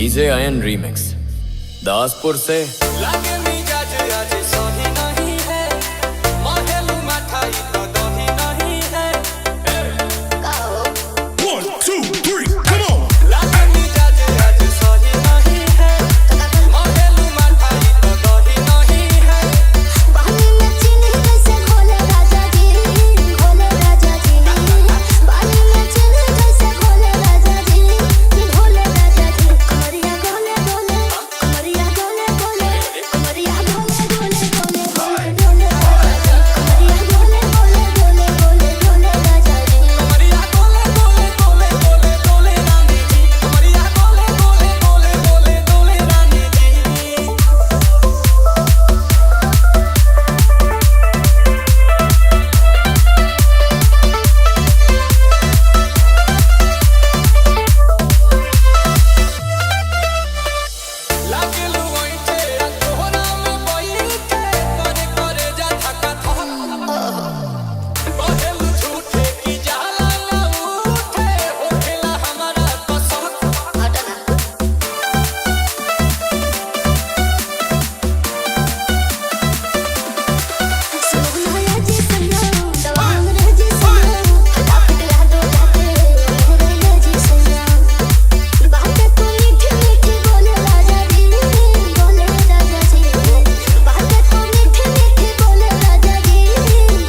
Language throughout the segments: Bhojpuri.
डीजे आयन रीमिक्स दासपुर से लागे मिजाज आज सही नहीं है, महलू मठाई तो दही नहीं है। 1, 2, 3, come on! लागे मिजाज आज सही नहीं है, महलू मठाई तो दही नहीं है। पानी में चीनी कैसे घोले राजा जी, घोले राजा जी। पानी में चीनी कैसे घोले राजा जी, घोले राजा जी। कमरिया गोले गोले, कमरिया गोले गोले, कमरिया गोले गोले गोले गोले गोले राजा जी। कमरिया गोले गोले गोले गोले गोले राजा जी। कमरिया गोले गोले गोले गोले गोले रानी जी, कमरिया गोले गोले गोले गोले गोले रानी जी। लागे लुइटे तोहरा में बैठे करे करे जा थका थक। बहेलू झूठे की जाला ना उठे, होखेला हमारा कसम। हटना सोना जी सैया दवांग रे जी सैया हटा पिटला दो जाके मेरे जी सैया बातें तू मीठी मीठी बोले राजा जी, बोले राजा जी। बातें तू मीठी मीठी बोले राजा जी,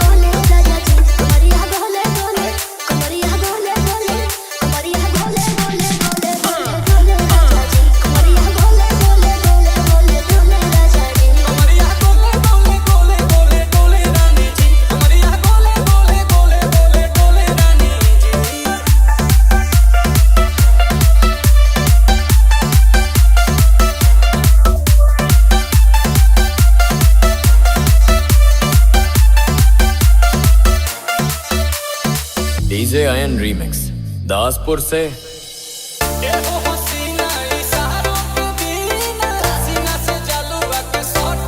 बोले राजा जी। कमरिया गोले गोले, कमरिया गोले गोले, कमरिया गोले गोले गोले गोले गोले राजा जी। कमरिया गोले गोले गोले गोले गोले राजा जी। कमरिया गोले गोले गोले गोले गोले रानी जी, कमरिया गोले गोले गोले गोले गोले रानी जी। डीजे आयन रीमिक्स दासपुर से ए हो हसीना इशारों के बिना, सीना से जलवा के शॉट।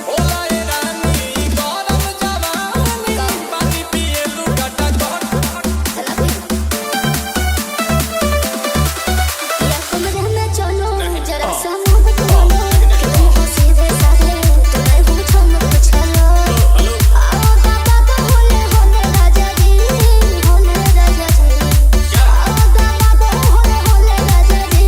होला ए रानी गरम जवानी, पानी पिए लू गटा गट। चला कोई या कमरे में चलो जरा सा मुंह बोलो कि तुम हो सीधे साधे तो मैं हूँ चमक छलो। आओ दादा तो होले होले राजा जी, होले राजा जी। आओ दादा तो होले होले राजा जी,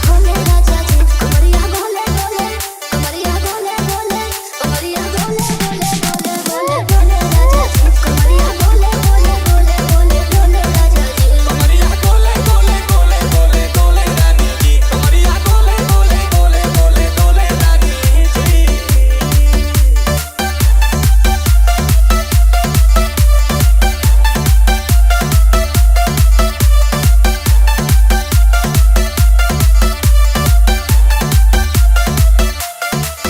होले राजा जी। कमरिया गोले गोले, कमरिया गोले गोले, कमरिया गोले गोले गोले गोले गोले राजा जी। कमरिया गोले गोले गोले गोले गोले राजा जी। कमरिया गोले गोले गोले गोले गोले रानी जी, कमरिया गोले गोले गोले गोले गोले रानी जी।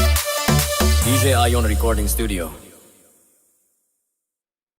डीजे आयन रिकॉर्डिंग स्टूडियो